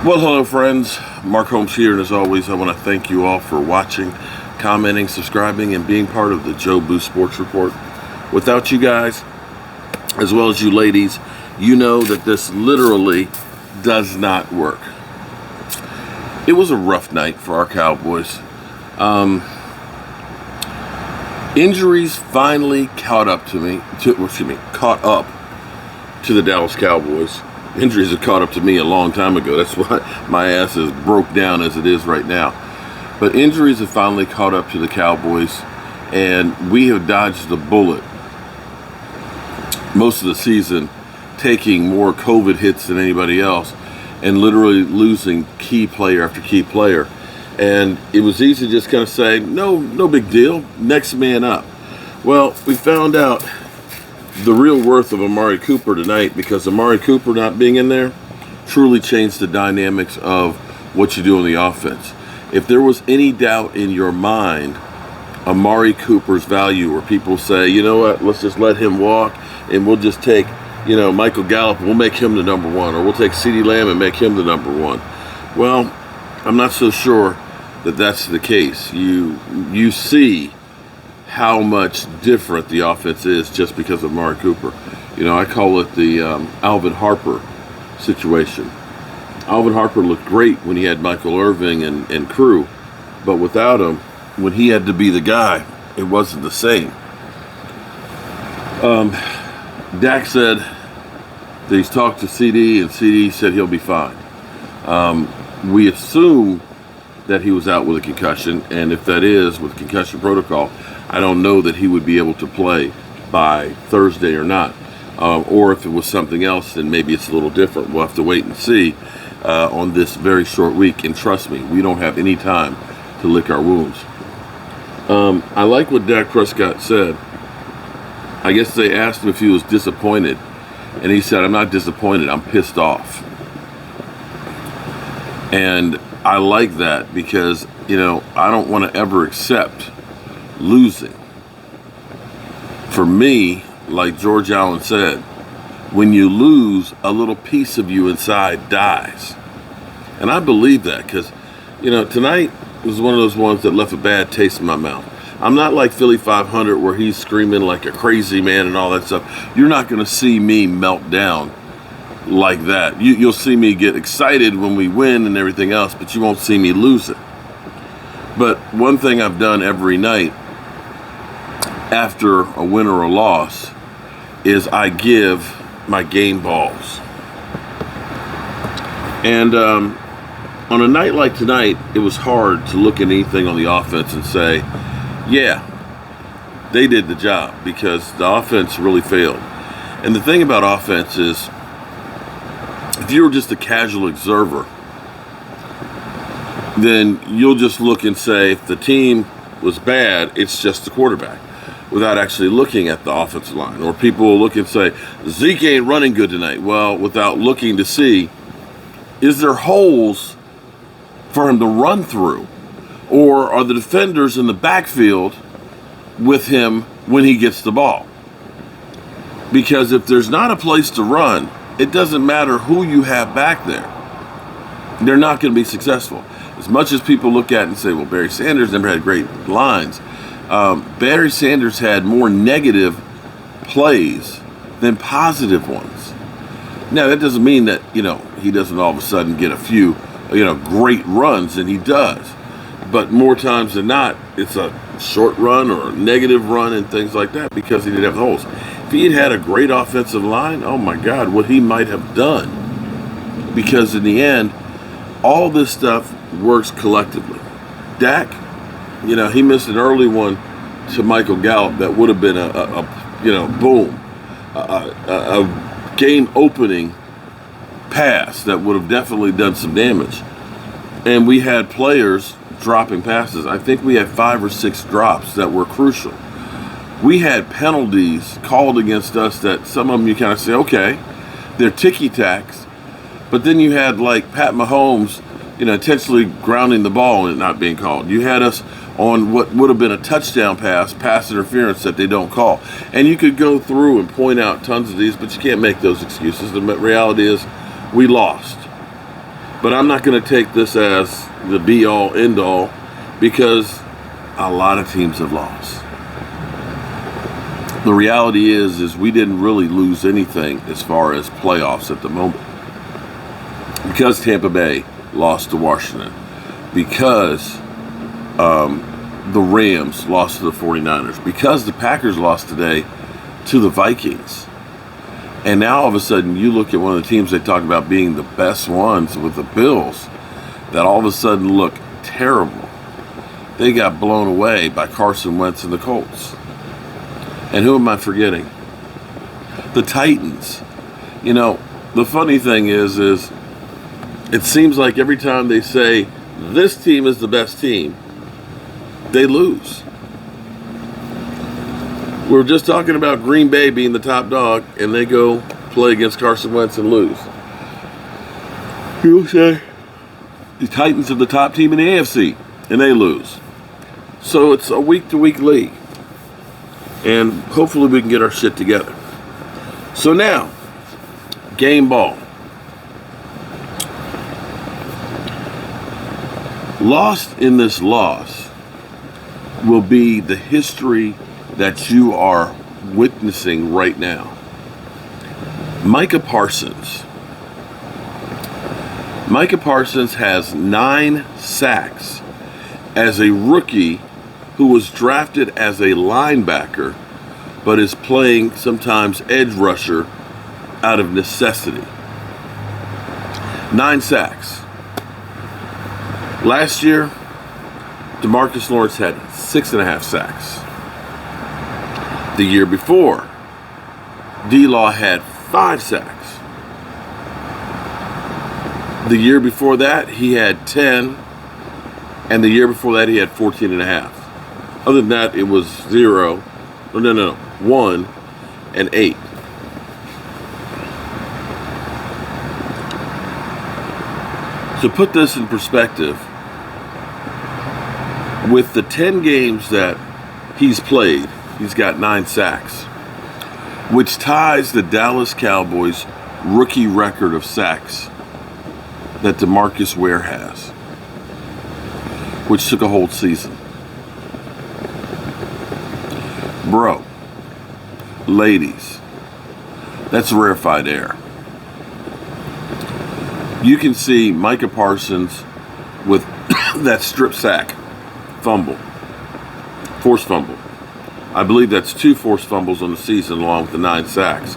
Well, hello, friends. Mark Holmes here, and as always, I want to thank you all for watching, commenting, subscribing, and being part of the Joe Boost Sports Report. Without you guys, as well as you ladies, you know that this literally does not work. It was a rough night for our Cowboys. Injuries finally caught up to the Dallas Cowboys. Injuries have caught up to me a long time ago. That's why my ass is broke down as it is right now. But injuries have finally caught up to the Cowboys, and we have dodged the bullet most of the season, taking more COVID hits than anybody else and literally losing key player after key player. And it was easy to just kind of say, no big deal, next man up. Well, we found out the real worth of Amari Cooper tonight, because Amari Cooper not being in there truly changed the dynamics of what you do on the offense. If there was any doubt in your mind, Amari Cooper's value, where people say, you know what, let's just let him walk and we'll just take, Michael Gallup, we'll make him the number one, or we'll take CeeDee Lamb and make him the number one. Well, I'm not so sure that that's the case. You see how much different the offense is just because of Amari Cooper. I call it the Alvin Harper situation. Alvin Harper looked great when he had Michael Irving and crew, but without him, when he had to be the guy, it wasn't the same. Dak said that he's talked to CD, and CD said he'll be fine. We assume that he was out with a concussion, and if that is with concussion protocol, I don't know that he would be able to play by Thursday or not. Or if it was something else, then maybe it's a little different. We'll have to wait and see on this very short week. And trust me, we don't have any time to lick our wounds. I like what Dak Prescott said. I guess they asked him if he was disappointed, and he said, I'm not disappointed, I'm pissed off. And I like that because, I don't want to ever accept losing. For me, like George Allen said, when you lose, a little piece of you inside dies. And I believe that because, tonight was one of those ones that left a bad taste in my mouth. I'm not like Philly 500 where he's screaming like a crazy man and all that stuff. You're not going to see me melt down like that. You'll see me get excited when we win and everything else, but you won't see me lose it. But one thing I've done every night after a win or a loss is I give my game balls. And on a night like tonight, it was hard to look at anything on the offense and say, yeah, they did the job, because the offense really failed. And the thing about offense is, if you were just a casual observer, then you'll just look and say, if the team was bad, it's just the quarterback, without actually looking at the offensive line. Or people will look and say, Zeke ain't running good tonight. Well, without looking to see, is there holes for him to run through? Or are the defenders in the backfield with him when he gets the ball? Because if there's not a place to run, it doesn't matter who you have back there. They're not going to be successful. As much as people look at it and say, well, Barry Sanders never had great lines. Barry Sanders had more negative plays than positive ones. Now, that doesn't mean that, he doesn't all of a sudden get a few, great runs, and he does. But more times than not, it's a short run or a negative run and things like that, because he didn't have the holes. If he had a great offensive line, oh my God, what he might have done. Because in the end, all this stuff works collectively. Dak, he missed an early one to Michael Gallup that would have been a game-opening pass that would have definitely done some damage. And we had players dropping passes. I think we had 5 or 6 drops that were crucial. We had penalties called against us that some of them you kind of say, okay, they're ticky-tacks. But then you had like Pat Mahomes, intentionally grounding the ball and it not being called. You had us on what would have been a touchdown pass interference that they don't call. And you could go through and point out tons of these, but you can't make those excuses. The reality is we lost. But I'm not going to take this as the be-all, end-all, because a lot of teams have lost. The reality is we didn't really lose anything as far as playoffs at the moment. Because Tampa Bay lost to Washington. Because the Rams lost to the 49ers. Because the Packers lost today to the Vikings. And now all of a sudden you look at one of the teams they talk about being the best ones with the Bills that all of a sudden look terrible. They got blown away by Carson Wentz and the Colts. And who am I forgetting? The Titans. You know, the funny thing is it seems like every time they say this team is the best team, they lose. We were just talking about Green Bay being the top dog, and they go play against Carson Wentz and lose. People say the Titans are the top team in the AFC, and they lose. So it's a week-to-week league. And hopefully we can get our shit together. So now, game ball. Lost in this loss will be the history that you are witnessing right now. Micah Parsons. Micah Parsons has 9 sacks as a rookie who was drafted as a linebacker, but is playing sometimes edge rusher out of necessity. 9 sacks. Last year, DeMarcus Lawrence had 6.5 sacks. The year before, D-Law had 5 sacks. The year before that, he had 10, and the year before that, he had 14.5. Other than that, it was 0, no, 1, and 8. To put this in perspective, with the 10 games that he's played, he's got 9 sacks, which ties the Dallas Cowboys rookie record of sacks that DeMarcus Ware has, which took a whole season. Bro, ladies, that's rarefied air. You can see Micah Parsons with that strip sack fumble, forced fumble. I believe that's 2 forced fumbles on the season along with the 9 sacks.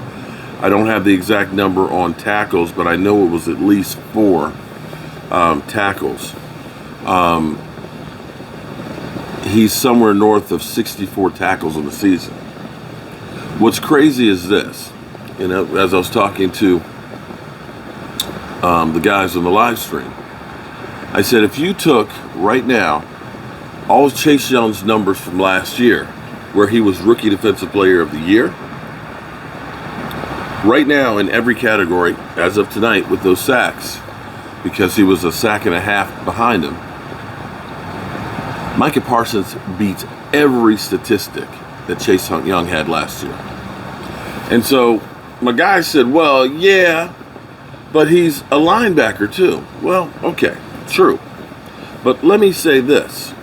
I don't have the exact number on tackles, but I know it was at least 4 tackles. He's somewhere north of 64 tackles on the season. What's crazy is this, you know, as I was talking to the guys on the live stream, I said, if you took right now all of Chase Young's numbers from last year, where he was Rookie Defensive Player of the Year, right now in every category, as of tonight, with those sacks, because he was a sack and a half behind him, Micah Parsons beats every statistic that Chase Young had last year. And so my guy said, well, yeah, but he's a linebacker too. Well, okay, true. But let me say this.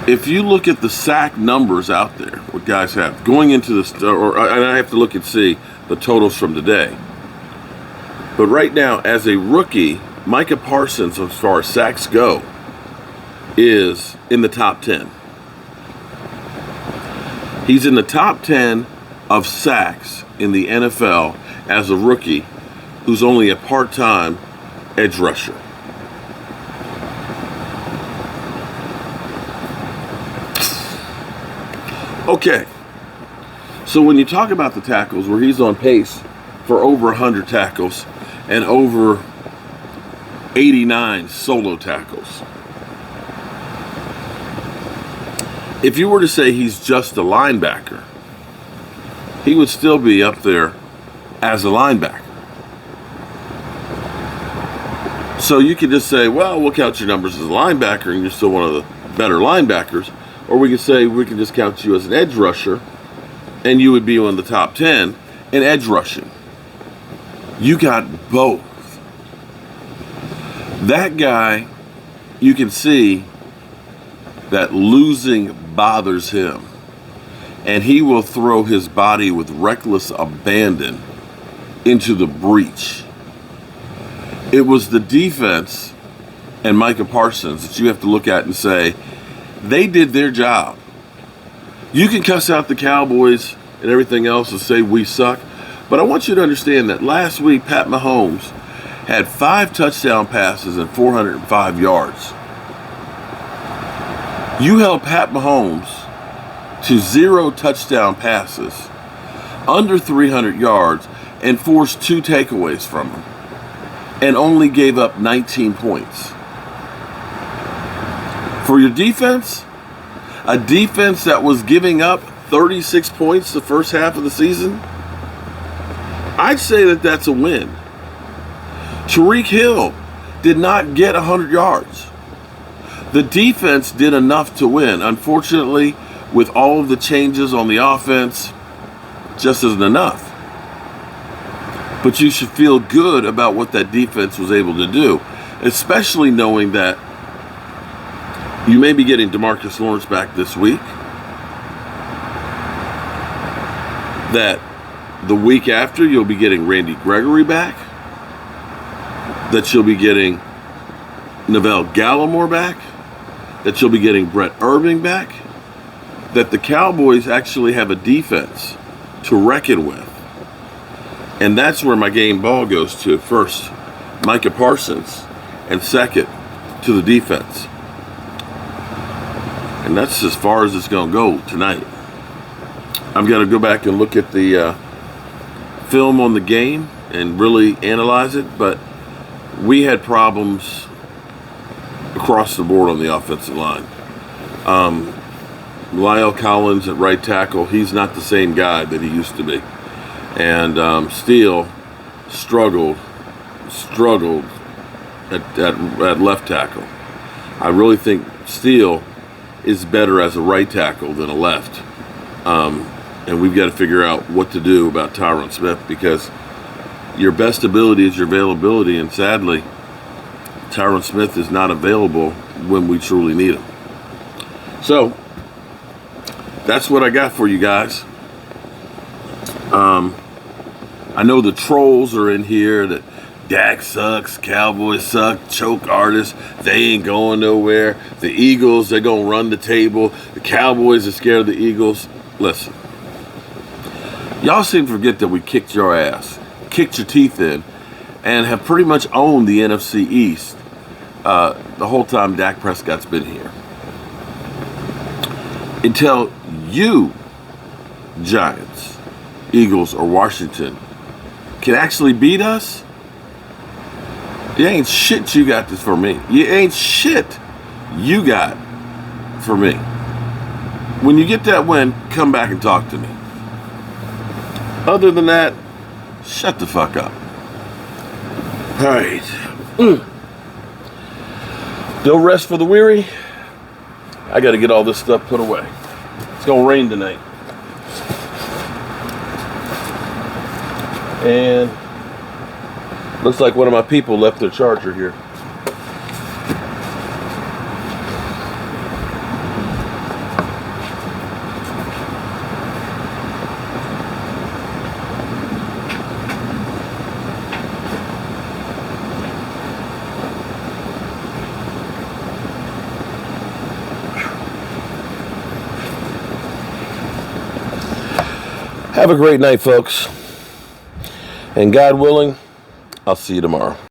If you look at the sack numbers out there, what guys have, going into the, and I have to look and see the totals from today. But right now, as a rookie, Micah Parsons, as far as sacks go, is in the top 10. He's in the top 10 of sacks in the NFL as a rookie who's only a part-time edge rusher. Okay, so when you talk about the tackles, where he's on pace for over 100 tackles and over 89 solo tackles, if you were to say he's just a linebacker, he would still be up there as a linebacker. So you could just say, well, we'll count your numbers as a linebacker and you're still one of the better linebackers. Or we could say we can just count you as an edge rusher and you would be on the top 10 in edge rushing. You got both. That guy, you can see that losing bothers him, and he will throw his body with reckless abandon into the breach. It was the defense and Micah Parsons that you have to look at and say, they did their job. You can cuss out the Cowboys and everything else and say we suck, but I want you to understand that last week Pat Mahomes had 5 touchdown passes and 405 yards. You held Pat Mahomes to 0 touchdown passes, under 300 yards, and forced 2 takeaways from him, and only gave up 19 points. For your defense, a defense that was giving up 36 points the first half of the season, I'd say that that's a win. Tyreek Hill did not get 100 yards. The defense did enough to win. Unfortunately, with all of the changes on the offense, just isn't enough. But you should feel good about what that defense was able to do, especially knowing that you may be getting DeMarcus Lawrence back this week, that the week after you'll be getting Randy Gregory back, that you'll be getting Neville Gallimore back, that you'll be getting Brett Irving back, that the Cowboys actually have a defense to reckon with. And that's where my game ball goes to. First, Micah Parsons, and second, to the defense. And that's as far as it's going to go tonight. I'm going to go back and look at the film on the game and really analyze it, but we had problems across the board on the offensive line. Lyle Collins at right tackle, he's not the same guy that he used to be. And Steele struggled at left tackle. I really think Steele is better as a right tackle than a left. And we've got to figure out what to do about Tyron Smith, because your best ability is your availability, and sadly, Tyron Smith is not available when we truly need him. So, that's what I got for you guys. I know the trolls are in here that Dak sucks, Cowboys suck, choke artists, they ain't going nowhere. The Eagles, they're going to run the table. The Cowboys are scared of the Eagles. Listen, y'all seem to forget that we kicked your ass, kicked your teeth in, and have pretty much owned the NFC East the whole time Dak Prescott's been here. Until you, Giants, Eagles, or Washington, can actually beat us, it ain't shit you got this for me. It ain't shit you got for me. When you get that win, come back and talk to me. Other than that, shut the fuck up. All right. No rest for the weary. I got to get all this stuff put away. It's going to rain tonight. And looks like one of my people left their charger here. Have a great night, folks. And God willing, I'll see you tomorrow.